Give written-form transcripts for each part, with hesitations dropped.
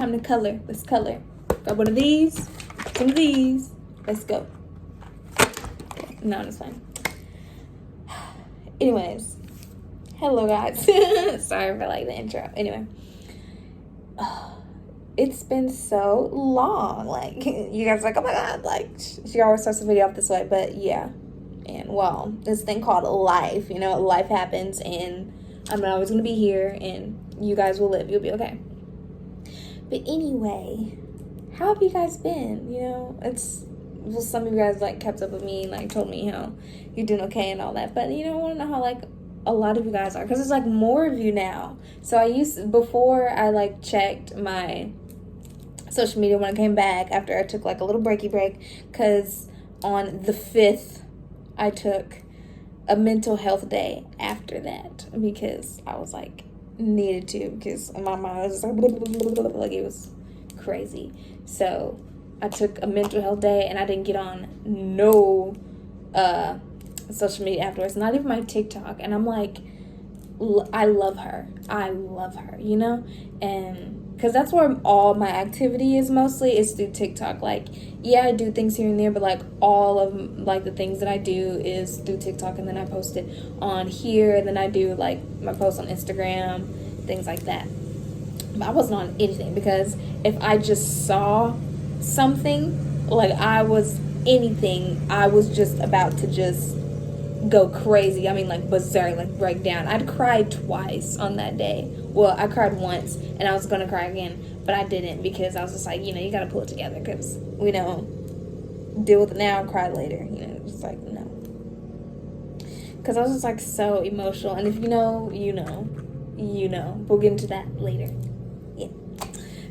Time to color. Let's color. Got one of these, some of these. Let's go. Okay, no, it's fine. Anyways, hello guys. Sorry for like the intro. Anyway, it's been so long. Like you guys are like, oh my god, like she always starts the video off this way, but yeah. And well, this thing called life, you know, life happens, and I'm not always gonna be here, and you guys will live. You'll be okay. But anyway, how have you guys been? You know, well, some of you guys like kept up with me and like told me how you're doing okay and all that. But you know, I want to know how like a lot of you guys are, because there's like more of you now. So before I like checked my social media when I came back after I took like a little break, because on the 5th I took a mental health day after that, because I was like needed to, because my mind was just like it was crazy. So I took a mental health day, and I didn't get on no social media afterwards, not even my TikTok. And I'm like, I love her, you know, and because that's where all my activity is mostly, is through TikTok. Like, yeah, I do things here and there, but like all of like the things that I do is through TikTok, and then I post it on here, and then I do like my posts on Instagram, things like that. But I wasn't on anything, because if I just saw something, like I was just about to just go crazy. I mean, like berserk, like break down. I'd cried twice on that day. Well, I cried once, and I was gonna cry again, but I didn't, because I was just like, you know, you gotta pull it together, because we know, deal with it now, cry later. You know, just like no, because I was just like so emotional. And if you know, you know. We'll get into that later. Yeah.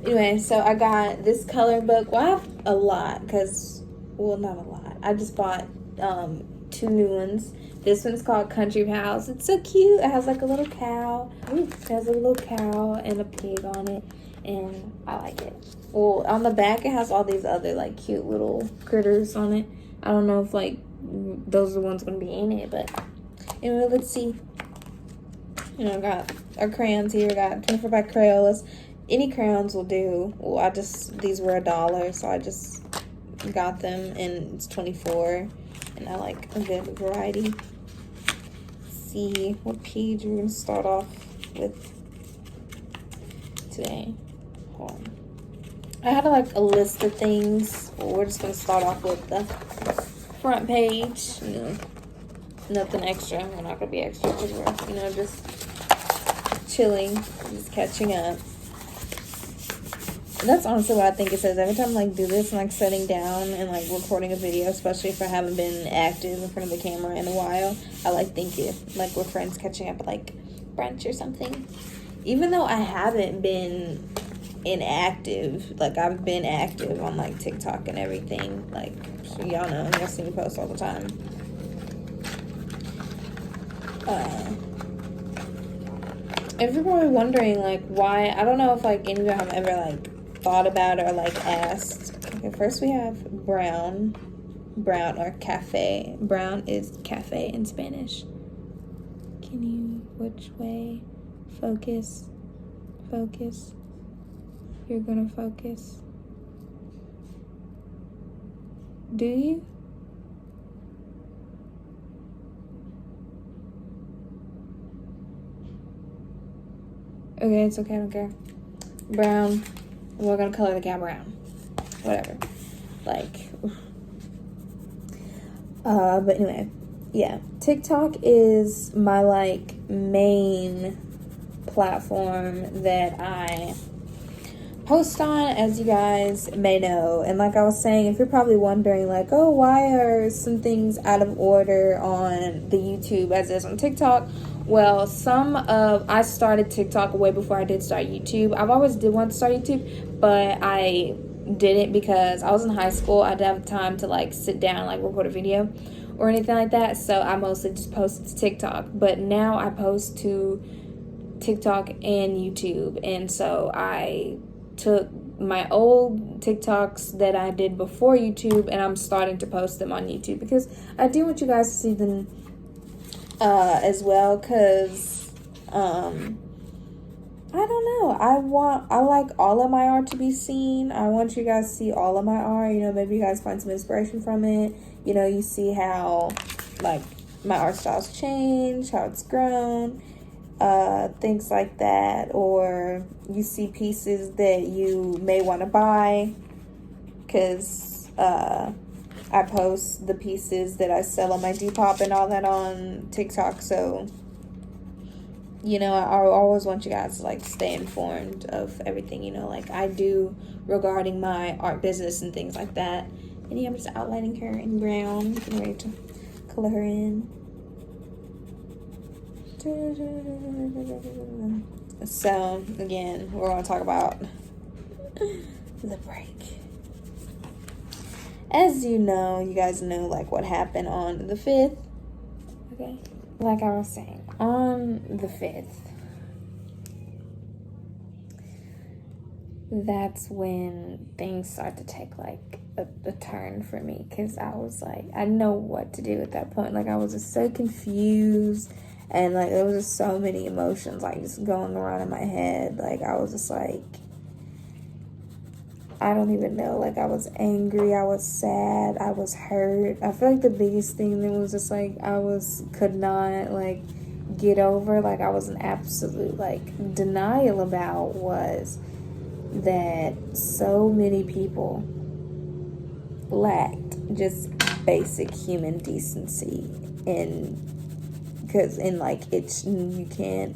Anyway, so I got this color book. Well, I have a lot, because, well, not a lot. I just bought 2 new ones. This one's called Country House. It's so cute. It has like a little cow. It has a little cow and a pig on it, and I like it. Well, on the back it has all these other like cute little critters on it. I don't know if like those are the ones gonna be in it, but anyway, let's see. You know, got our crayons here. Got 24 by Crayolas. Any crayons will do. Well, these were $1, so I just got them, and it's 24. And I like a good variety. Let's see what page we're gonna start off with today. Hold on. I had like a list of things. Well, we're just gonna start off with the front page. You know, nothing extra. We're not gonna be extra, because we're, you know, just chilling, just catching up. That's honestly what I think it says. Every time I like do this, and like sitting down and like recording a video, especially if I haven't been active in front of the camera in a while, I like think it like we're friends catching up at like brunch or something. Even though I haven't been inactive, like I've been active on like TikTok and everything. Like, so y'all know, y'all see me post all the time. If you're probably wondering like why, I don't know if like any of you have ever like thought about it or like asked. Okay, first we have brown or cafe. Brown is cafe in Spanish. Can you, which way? Focus. You're gonna focus. Do you? Okay, it's okay, I don't care. Brown. We're gonna color the cow brown. Whatever. Like, but anyway, yeah. TikTok is my like main platform that I post on, as you guys may know. And like I was saying, if you're probably wondering like, oh, why are some things out of order on the YouTube as is on TikTok? Well, I started TikTok way before I did start YouTube. I've always did want to start YouTube, but I didn't, because I was in high school. I didn't have time to like sit down and like record a video or anything like that. So I mostly just posted to TikTok. But now I post to TikTok and YouTube. And so I took my old TikToks that I did before YouTube, and I'm starting to post them on YouTube, because I do want you guys to see them as well, because I don't know. I like all of my art to be seen. I want you guys to see all of my art. You know, maybe you guys find some inspiration from it. You know, you see how, like, my art style's changed, how it's grown, things like that. Or you see pieces that you may want to buy, because I post the pieces that I sell on my Depop and all that on TikTok. So, you know, I always want you guys to, like, stay informed of everything, you know, like I do regarding my art business and things like that. And yeah, I'm just outlining her in brown, getting ready to color her in. So, again, we're going to talk about the break. As you know, you guys know, like, what happened on the 5th. Okay? Like I was saying, on the 5th, that's when things start to take, like, a turn for me. Because I was like, I didn't know what to do at that point. Like, I was just so confused. And, like, there was just so many emotions, like, just going around in my head. Like, I was just like, I don't even know. Like, I was angry, I was sad, I was hurt. I feel like the biggest thing that was just, like, could not, like, get over, like, I was in absolute, like, denial about was that so many people lacked just basic human decency. And because, and, like, it's, you can't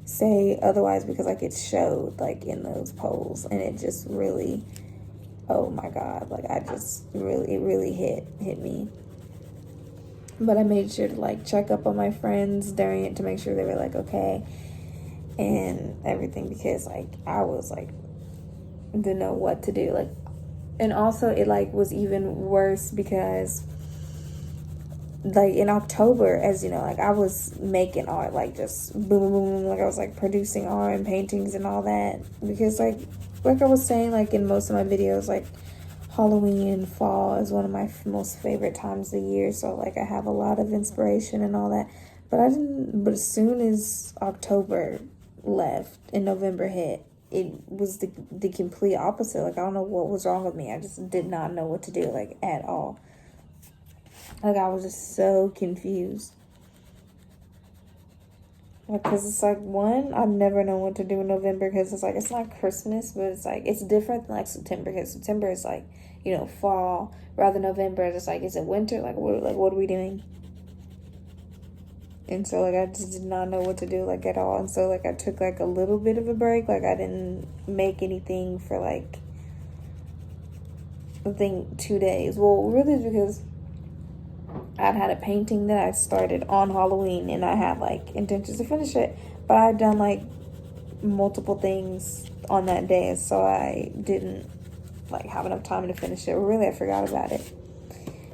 say otherwise, because, like, it showed, like, in those polls. And it just really, oh my God, like, it really hit me. But I made sure to, like, check up on my friends during it to make sure they were, like, okay and everything, because, like, I was, like, didn't know what to do. Like, and also it, like, was even worse because, like, in October, as you know, like, I was making art, like, just boom, boom, boom, like, I was, like, producing art and paintings and all that, because, like I was saying, like, in most of my videos, like, Halloween, fall is one of my most favorite times of the year, so, like, I have a lot of inspiration and all that, but but as soon as October left and November hit, it was the complete opposite. Like, I don't know what was wrong with me. I just did not know what to do, like, at all. Like, I was just so confused. Like, because it's like, one, I've never known what to do in November, because it's like, it's not Christmas, but it's like, it's different than, like, September, because September is, like, you know, fall, rather than November, it's like, is it winter? Like, what are we doing? And so, like, I just did not know what to do, like, at all. And so, like, I took, like, a little bit of a break. Like, I didn't make anything for, like, I think 2 days. Well, really, because I'd had a painting that I started on Halloween, and I had, like, intentions to finish it, but I had done, like, multiple things on that day, so I didn't, like, have enough time to finish it. Really, I forgot about it,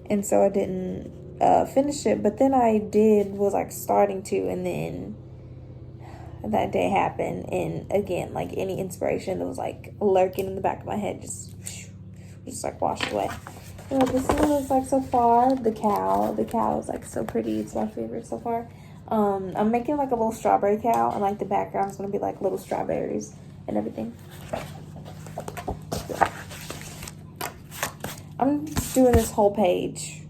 and so I didn't finish it. But then was, like, starting to, and then that day happened, and again, like, any inspiration that was, like, lurking in the back of my head just like, washed away. You know, this one looks like so far. The cow is, like, so pretty. It's my favorite so far. I'm making, like, a little strawberry cow, and, like, the background's gonna be, like, little strawberries and everything. I'm just doing this whole page.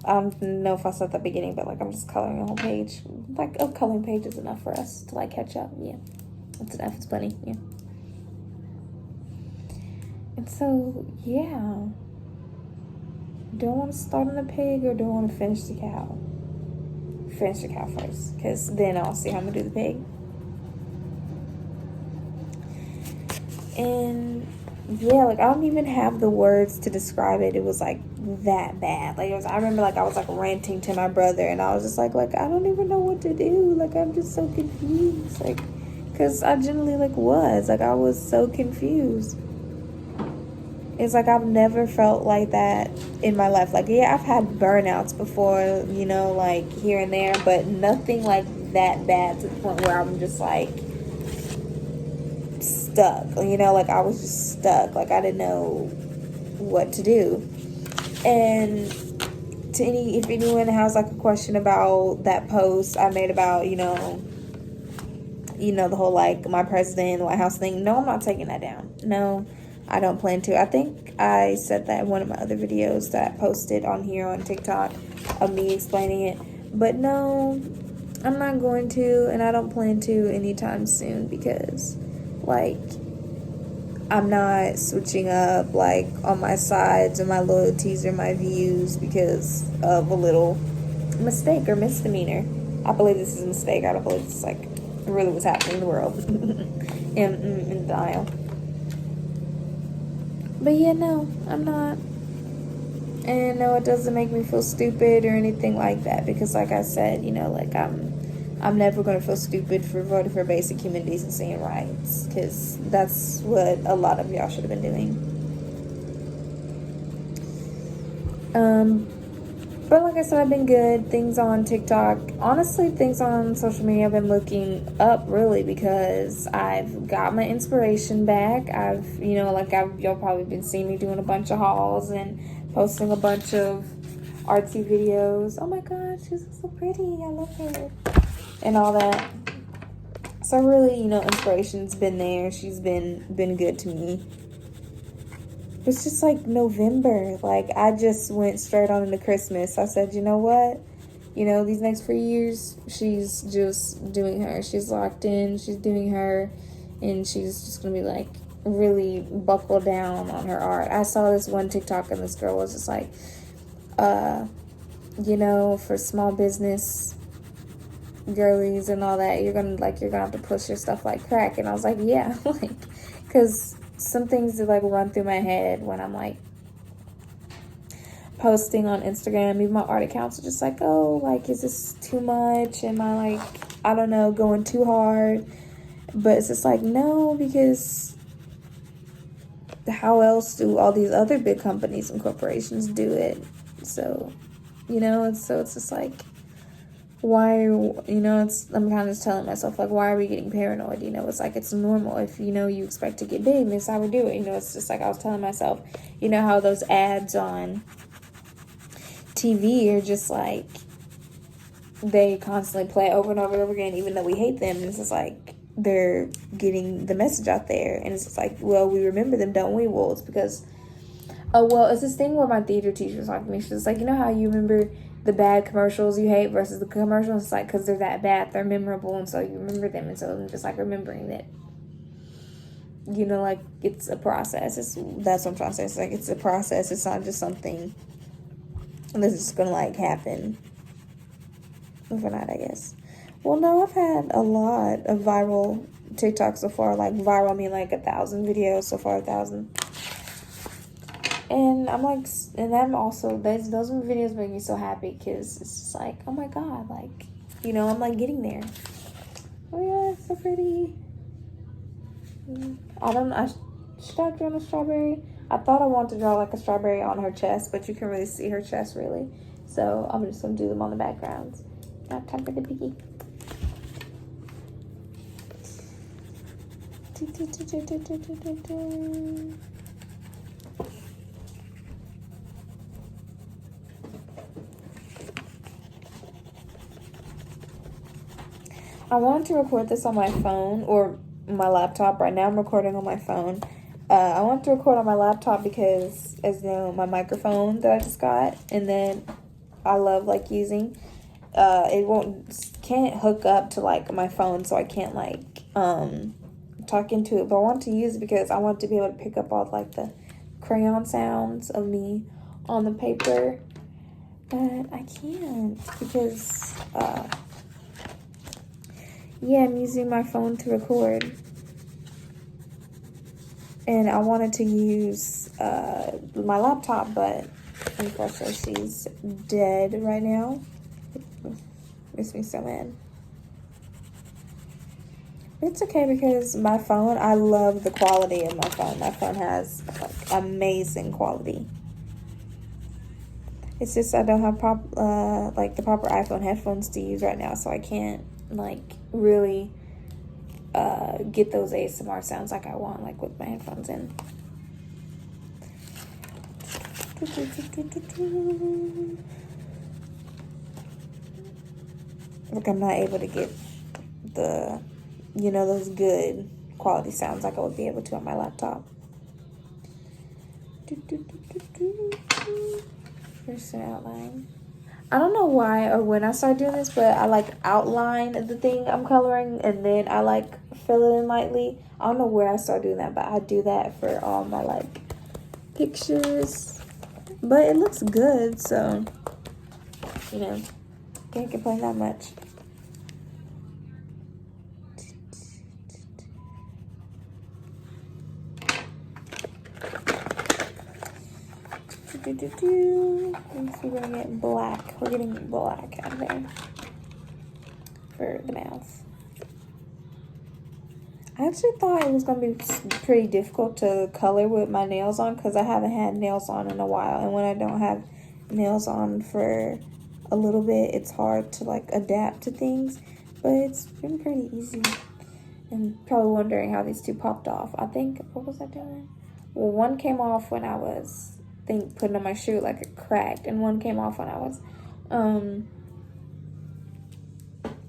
I don't know if I said at the beginning, but, like, I'm just coloring the whole page. Like, a coloring page is enough for us to, like, catch up. Yeah, that's enough. It's plenty. Yeah. And so, yeah. Do I want to start on the pig, or do I want to finish the cow? Finish the cow first, because then I'll see how I'm going to do the pig. And yeah, like, I don't even have the words to describe it. It was, like, that bad. Like, I remember, like, I was, like, ranting to my brother, and I was just like, I don't even know what to do. Like, I'm just so confused. Like, because I generally, like, I was so confused. It's like, I've never felt like that in my life. Like, yeah, I've had burnouts before, you know, like, here and there, but nothing like that bad to the point where I'm just, like, stuck. You know, like, I was just stuck. Like, I didn't know what to do. And if anyone has, like, a question about that post I made about, you know, the whole like my president, White House thing. No, I'm not taking that down. No, I don't plan to. I think I said that in one of my other videos that I posted on here on TikTok of me explaining it. But no, I'm not going to, and I don't plan to anytime soon because, like, I'm not switching up, like, on my sides or my loyalties or my views because of a little mistake or misdemeanor. I believe this is a mistake. I don't believe this is, like, really what's happening in the world. in denial. But yeah, no, I'm not. And no, it doesn't make me feel stupid or anything like that because, like I said, like, I'm never going to feel stupid for voting for basic human decency and rights because that's what a lot of y'all should have been doing. But like I said, I've been good. Things on TikTok. Honestly, things on social media I've been looking up really because I've got my inspiration back. Y'all probably been seeing me doing a bunch of hauls and posting a bunch of artsy videos. Oh my god, she's so pretty. I love her. And all that. So really, inspiration's been there. She's been good to me. It's just like November. Like, I just went straight on into Christmas. I said, you know what? These next 4 years, she's just doing her. She's locked in. She's doing her. And she's just going to be, like, really buckled down on her art. I saw this one TikTok and this girl was just like, for small business girlies and all that, you're gonna have to push your stuff like crack. And I was like, yeah, like, because some things that like run through my head when I'm like posting on Instagram. Even my art accounts are just like, oh, like, is this too much? Am I like, I don't know, going too hard? But it's just like, no, because how else do all these other big companies and corporations do it? So, it's just like, why, I'm kind of just telling myself, like, why are we getting paranoid? It's like, it's normal. If, you expect to get big, this is how we do it. It's just like I was telling myself, how those ads on TV are just like, they constantly play over and over and over again, even though we hate them. And it's just like, they're getting the message out there. And it's just like, well, we remember them, don't we? Well, it's because, it's this thing where my theater teacher was talking to me. She was like, how you remember the bad commercials you hate versus the commercials? It's like, because they're that bad, they're memorable, and so you remember them. And so I'm just like remembering that, like, it's a process. That's what I'm trying to say. It's like, it's a process. It's not just something that's just gonna like happen overnight, I guess. Well, no, I've had a lot of viral TikToks so far. Like, viral, I mean like 1,000 videos so far, 1,000. And I'm like, and I'm also, those videos make me so happy because it's just like, oh my god, like, I'm like getting there. Oh yeah, it's so pretty. Should I draw a strawberry? I thought I wanted to draw like a strawberry on her chest, but you can really see her chest really. So I'm just gonna do them on the backgrounds. Now time for the biggie. I wanted to record this on my phone or my laptop. Right now I'm recording on my phone. I wanted to record on my laptop because, as my microphone that I just got, and then I love like using, can't hook up to like my phone, so I can't like talk into it. But I want to use it because I want to be able to pick up all like the crayon sounds of me on the paper, but I can't because I'm using my phone to record. And I wanted to use my laptop, but unfortunately she's dead right now. It makes me so mad. It's okay because my phone, I love the quality of my phone. My phone has like amazing quality. It's just I don't have the proper iPhone headphones to use right now, so I can't like really get those ASMR sounds like I want, like with my headphones in. Like I'm not able to get the you know, those good quality sounds like I would be able to on my laptop. First an outline. I don't know why or when I started doing this, but I like outline the thing I'm coloring and then I like fill it in lightly. I don't know where I started doing that, but I do that for all my like pictures. But it looks good, so you know, can't complain that much. So we're gonna get black. We're getting black out of there for the mouth. I actually thought it was gonna be pretty difficult to color with my nails on because I haven't had nails on in a while, and when I don't have nails on for a little bit, it's hard to like adapt to things. But it's been pretty easy. And probably wondering how these two popped off. I think, what was I doing? Well, one came off when I was putting on my shoe, like it cracked, and one came off when I was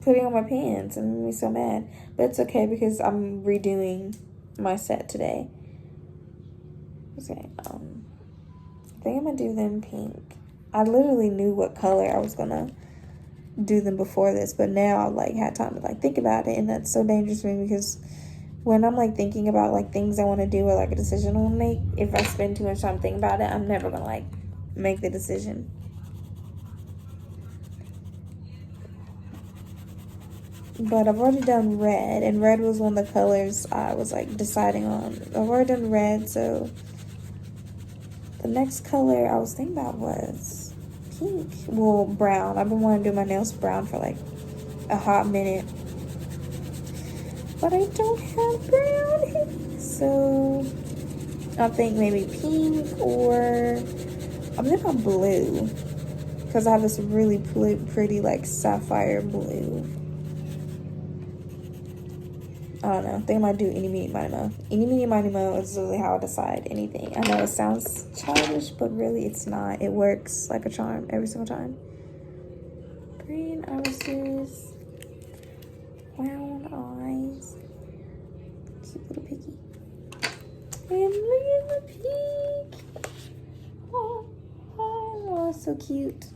putting on my pants, and made me so mad. But it's okay because I'm redoing my set today. Okay, I think I'm gonna do them pink. I literally knew what color I was gonna do them before this, but now I like had time to like think about it, and that's so dangerous for me because when I'm like thinking about like things I want to do or like a decision I want to make, if I spend too much time thinking about it, I'm never gonna like make the decision. But I've already done red, and red was one of the colors I was like deciding on. I've already done red, so the next color I was thinking about was pink. Well, brown. I've been wanting to do my nails brown for like a hot minute. But I don't have brown, so I think maybe pink or I'm thinking about blue because I have this really pretty like sapphire blue. I don't know. I think I might do any, meeny, miny, mo. Any, meeny, miny, mo is really how I decide anything. I know it sounds childish, but really it's not. It works like a charm every single time. Green irises. Brown eyes. Cute little piggy. And look at the pig. Oh, so cute.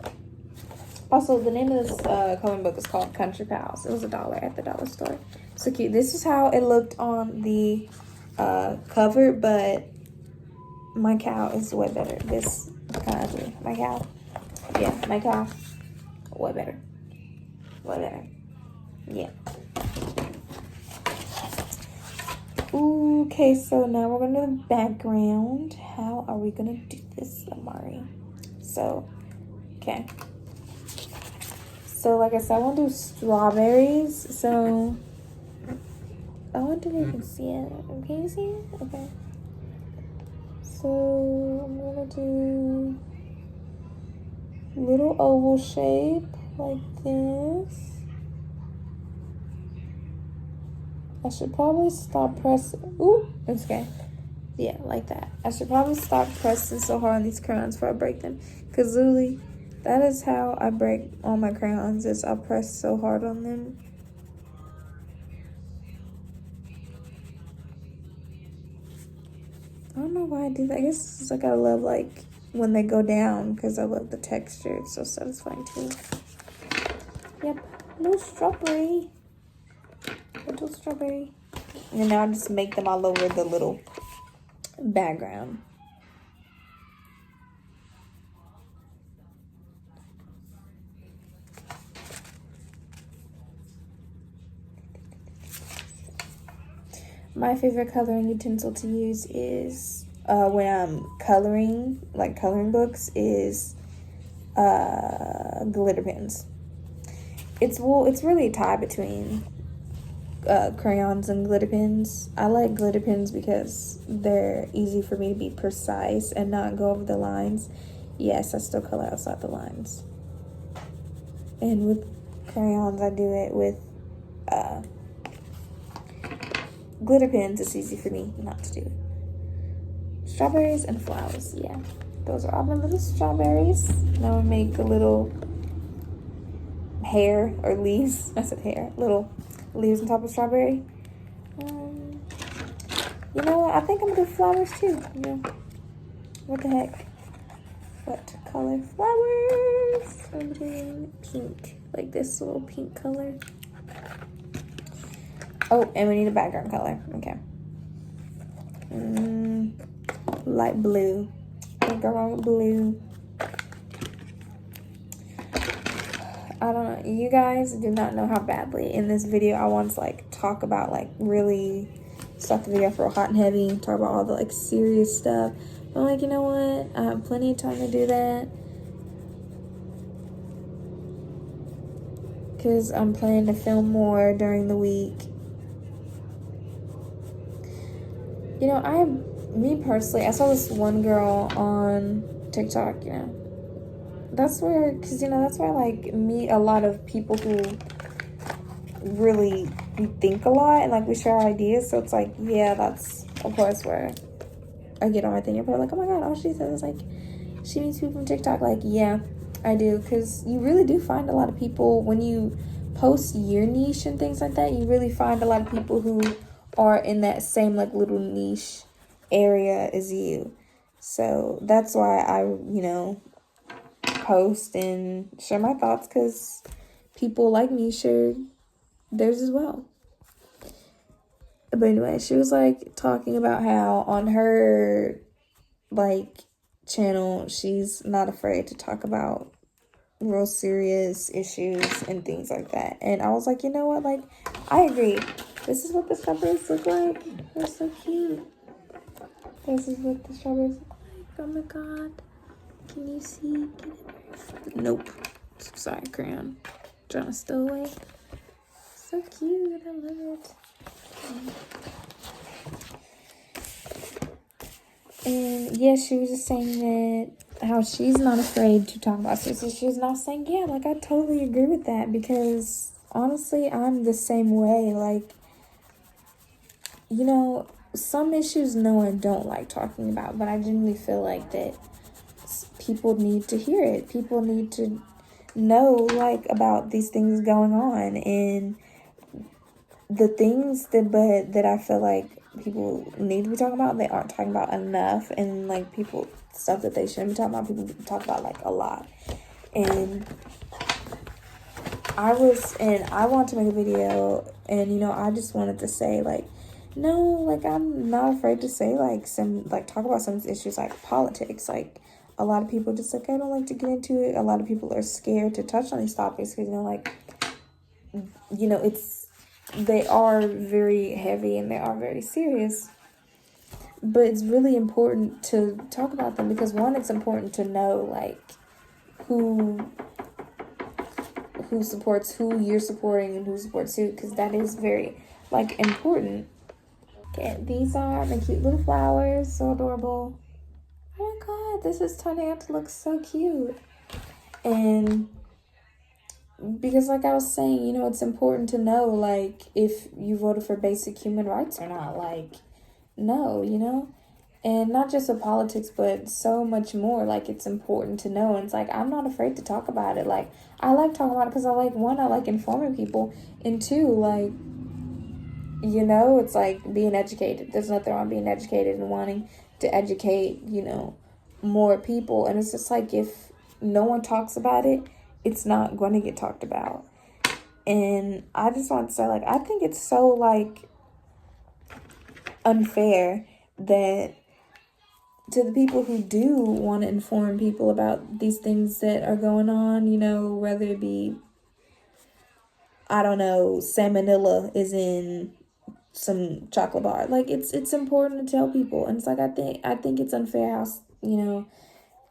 Also, the name of this coloring book is called Country Pals. It was $1 at the dollar store. So cute. This is how it looked on the cover, but my cow is way better. This kind of ugly. My cow. Yeah, my cow. Way better. Way better. Yeah. Okay, so now we're gonna do the background. How are we gonna do this, Amari? So, okay. So, like I said, I want to do strawberries. So, I wonder if you can see it. Can you see it? Okay. So, I'm gonna do little oval shape like this. I should probably stop pressing. Ooh, it's okay. Yeah, like that. I should probably stop pressing so hard on these crayons before I break them. Because literally, that is how I break all my crayons, is I press so hard on them. I don't know why I do that. I guess it's like I love like when they go down because I love the texture. It's so satisfying too. Yep, little strawberry. Little strawberry. And now I just make them all over the little background. My favorite coloring utensil to use is when I'm coloring, like coloring books, is glitter pens. It's really a tie between crayons and glitter pens. I like glitter pens because they're easy for me to be precise and not go over the lines. Yes, I still color outside the lines. And with crayons, I do it with glitter pens. It's easy for me not to do it. Strawberries and flowers, yeah. Those are all my little strawberries. Now I'll make a little hair or leaves. I said hair. Little leaves on top of strawberry. You know what? I think I'm gonna do flowers too. You know, what the heck? What color flowers? I'm doing pink, like this little pink color. Oh, and we need a background color. Okay. Light blue. Can't go wrong with blue. I don't know. You guys do not know how badly in this video I want to like talk about like really start the video for hot and heavy, talk about all the like serious stuff. But I'm like, you know what? I have plenty of time to do that. Because I'm planning to film more during the week. You know, me personally, I saw this one girl on TikTok, you know. That's where, because, you know, that's where I, like, meet a lot of people who really think a lot and, like, we share ideas. So it's like, yeah, that's, of course, where I get on my thing. And people are like, oh, my God, all she says is, like, she meets people from TikTok. Like, yeah, I do. Because you really do find a lot of people, when you post your niche and things like that, you really find a lot of people who are in that same, like, little niche area as you. So that's why I, you know, post and share my thoughts, because people like me share theirs as well. But anyway, she was like talking about how on her like channel she's not afraid to talk about real serious issues and things like that. And I was like, you know what, like I agree. This is what the strawberries look like. They're so cute. This is what the strawberries look like. Oh my God, can you see? Nope. Sorry, crayon. Trying to stow away. So cute. I love it. And yeah, she was just saying that how she's not afraid to talk about serious issues. And I was saying, yeah, like I totally agree with that, because honestly, I'm the same way. Like, you know, some issues no, I don't like talking about, but I genuinely feel like that people need to hear it. People need to know like about these things going on, and the things that I feel like people need to be talking about, they aren't talking about enough, and like people stuff that they shouldn't be talking about, people talk about like a lot. And I want to make a video, and you know, I just wanted to say like, no, like I'm not afraid to say like talk about some issues like politics. Like a lot of people just like, I don't like to get into it. A lot of people are scared to touch on these topics because, you know, like, you know, they are very heavy and they are very serious. But it's really important to talk about them because, one, it's important to know like who supports who you're supporting and who supports who, because that is very like important. Okay, these are the cute little flowers, so adorable. Oh my God, this is turning out to look so cute. And because like I was saying, you know, it's important to know like if you voted for basic human rights or not. Like, no, you know. And not just with politics, but so much more. Like, it's important to know. And it's like, I'm not afraid to talk about it. Like, I like talking about it because I like, one, I like informing people. And two, like, you know, it's like being educated. There's nothing wrong being educated and wanting to educate, you know, more people. And it's just like, if no one talks about it, it's not going to get talked about. And I just want to say, like, I think it's so, like, unfair that to the people who do want to inform people about these things that are going on, you know, whether it be, I don't know, salmonella is in some chocolate bar. Like, it's important to tell people. And it's like, I think it's unfair how, you know,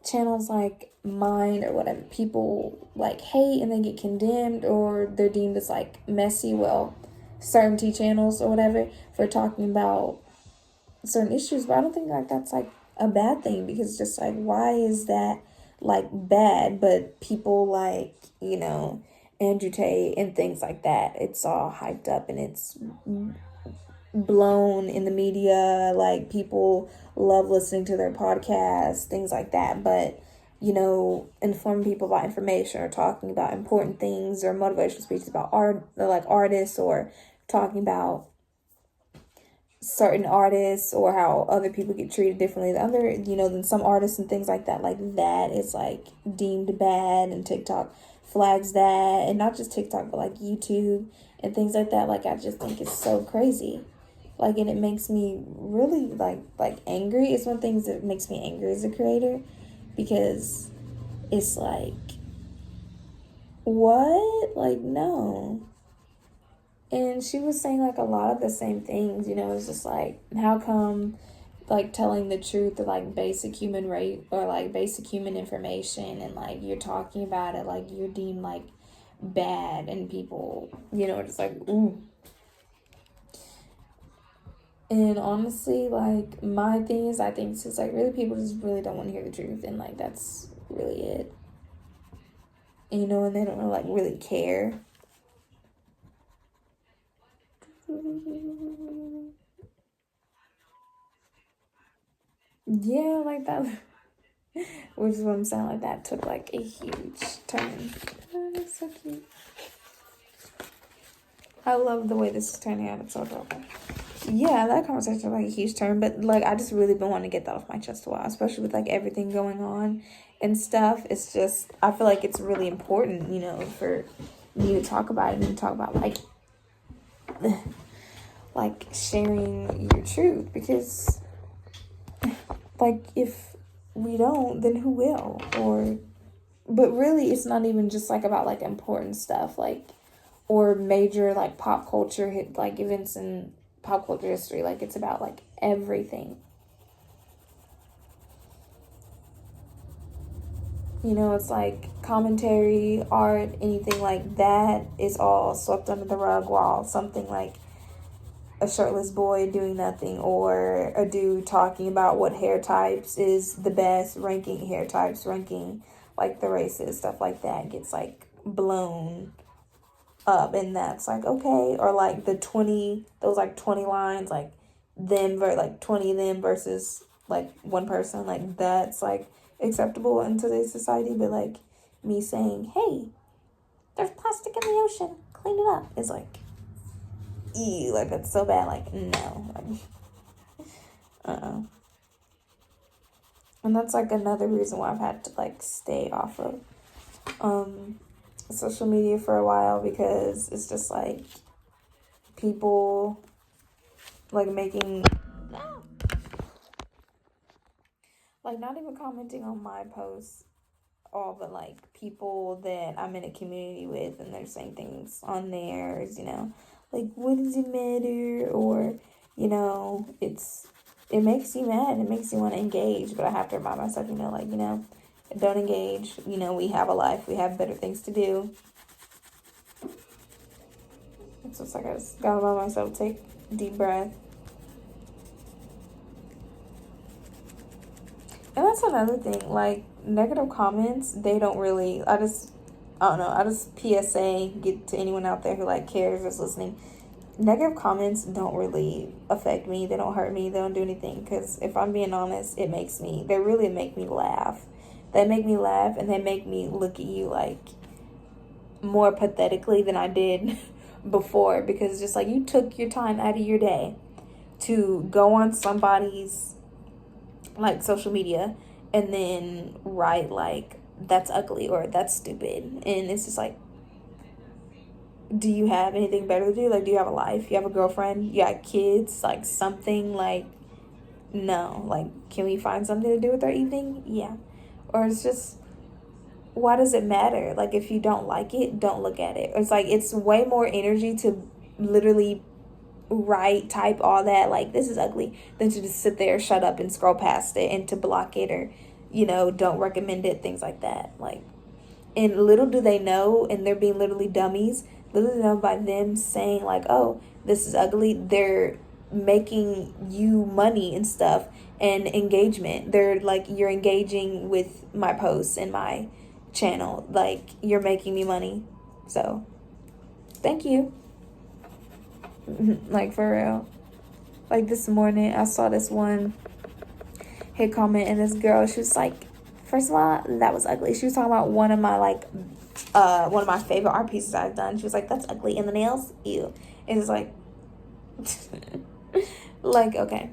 channels like mine or whatever, people like hate and they get condemned, or they're deemed as like messy, well, certain channels or whatever, for talking about certain issues. But I don't think like that's like a bad thing, because it's just like, why is that like bad? But people like, you know, Andrew Tate and things like that, it's all hyped up and it's blown in the media. Like, people love listening to their podcasts, things like that. But, you know, informing people about information or talking about important things or motivational speeches about art, or like artists, or talking about certain artists or how other people get treated differently than other, than some artists and things like that. Like that is like deemed bad, and TikTok flags that, and not just TikTok, but like YouTube and things like that. Like I just think it's so crazy. Like, and it makes me really like angry. It's one of the things that makes me angry as a creator, because it's like, what? Like, no. And she was saying like a lot of the same things, it's just like, how come like telling the truth of like basic human rate or like basic human information, and like you're talking about it like you're deemed like bad, and people, just like, ooh. And honestly, like my thing is, I think it's just like really people just really don't want to hear the truth, and like that's really it. And they don't like really care. Yeah, like that. Which is what I'm saying, like that took like a huge turn. Oh, that's so cute. I love the way this is turning out. It's so adorable. Yeah, that conversation took like a huge turn, but like I just really been wanting to get that off my chest a while, especially with like everything going on and stuff. It's just, I feel like it's really important, for me to talk about it, and talk about like sharing your truth, because like if we don't, then who will? But really it's not even just like about like important stuff, like, or major like pop culture hit like events in pop culture history. Like it's about like everything. It's like commentary, art, anything like that is all swept under the rug, while something like a shirtless boy doing nothing, or a dude talking about what hair types is the best, ranking hair types, ranking like the races, stuff like that gets like blown up, and that's like okay. Or like those like 20 lines, like like 20 of them versus like one person, like that's like acceptable in today's society. But like me saying, hey, there's plastic in the ocean, clean it up, is like, ew, like that's so bad. Like no, like and that's like another reason why I've had to like stay off of social media for a while, because it's just like people like making, like not even commenting on my posts all, but like people that I'm in a community with, and they're saying things on theirs, like what does it matter? Or it makes you mad, it makes you want to engage, but I have to remind myself, like, don't engage. We have a life, we have better things to do. So it's like I just gotta remind myself, take a deep breath. And that's another thing, like negative comments, they don't really, I don't know, I just PSA, get to anyone out there who like cares or is listening. Negative comments don't really affect me. They don't hurt me. They don't do anything. Because if I'm being honest, they really make me laugh. They make me laugh, and they make me look at you like more pathetically than I did before. Because it's just like you took your time out of your day to go on somebody's like social media and then write like that's ugly or that's stupid. And it's just like, do you have anything better to do? Like, do you have a life? You have a girlfriend? You got kids? Like, something like, no. Like, can we find something to do with our evening? Yeah. Or it's just, why does it matter? Like, if you don't like it, don't look at it. It's like, it's way more energy to literally type all that, like, this is ugly, than to just sit there, shut up, and scroll past it, and to block it, or, don't recommend it, things like that. Like, and little do they know, and they're being literally dummies, little know by them saying like, oh, this is ugly, they're making you money and stuff and engagement. They're like, you're engaging with my posts and my channel, like you're making me money, so thank you. Like for real. Like this morning I saw this one hit comment, and this girl, she was like, first of all, that was ugly. She was talking about one of my favorite art pieces I've done. She was like, that's ugly. And the nails, ew. And it's like, Like, okay,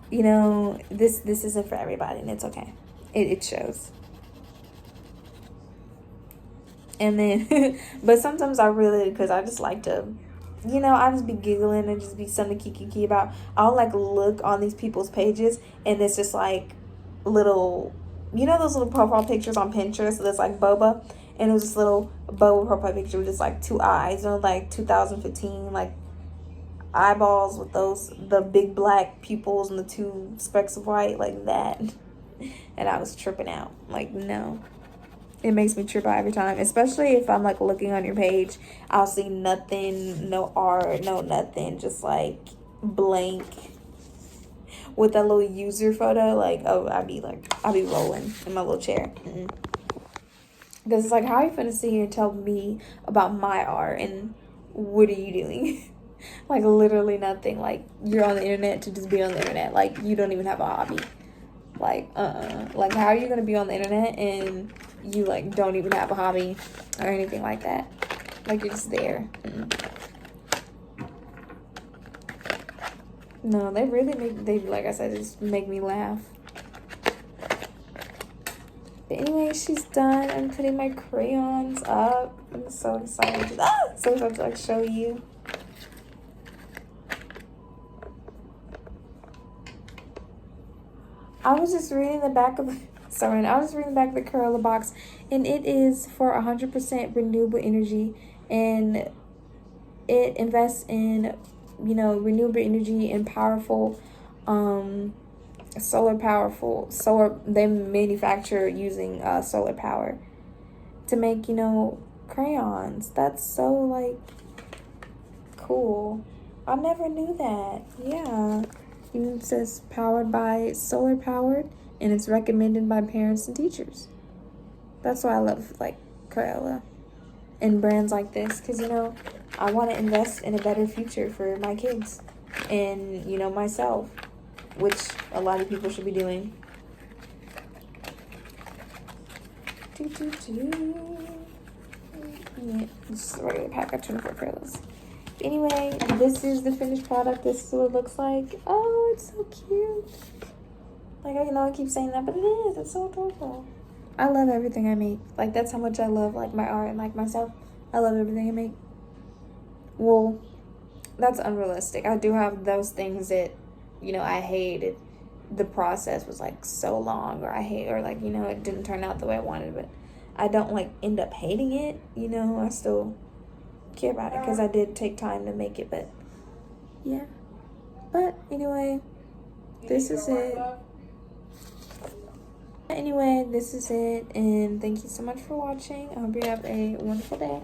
you know, this isn't for everybody, and it's okay. It shows. And then, but sometimes I really, because I just like to, you know, I just be giggling and just be something kiki about. I'll like look on these people's pages, and it's just like little, you know, those little profile pictures on Pinterest that's like boba, and it was this little boba profile picture with just like two eyes, you know, like 2015, like eyeballs with those, the big black pupils and the two specks of white, like that. And I was tripping out. Like, no. It makes me trip out every time, especially if I'm like looking on your page. I'll see nothing, no art, no nothing, just like blank with that little user photo. Like, oh, I'll be rolling in my little chair. Because it's like, how are you gonna sit here and tell me about my art, and what are you doing? Like, literally nothing. Like, you're on the internet to just be on the internet. Like, you don't even have a hobby. Like, like, how are you gonna be on the internet and you like don't even have a hobby or anything like that? Like, you're just there. No, they really like I said, just make me laugh. But anyway, she's done. I'm putting my crayons up. I'm so excited. So excited to like show you. I was just reading the back of the Corolla box, and it is for 100% renewable energy, and it invests in, you know, renewable energy and powerful, solar. They manufacture using solar power to make, you know, crayons. That's so like cool. I never knew that. Yeah. It says powered by solar powered, and it's recommended by parents and teachers. That's why I love like Crayola and brands like this, because, you know, I want to invest in a better future for my kids and, you know, myself, which a lot of people should be doing. Yeah, just a regular pack of 24 Crayolas. Anyway, this is the finished product. This is what it looks like. Oh, it's so cute. Like, I know I keep saying that, but it is. It's so adorable. I love everything I make. Like, that's how much I love, like, my art and, like, myself. I love everything I make. Well, that's unrealistic. I do have those things that, you know, I hated. The process was, like, so long, or like, you know, it didn't turn out the way I wanted, but I don't, like, end up hating it. You know, I still care about it because I did take time to make it, but yeah. But anyway, this is it. Anyway, this is it, and thank you so much for watching. I hope you have a wonderful day.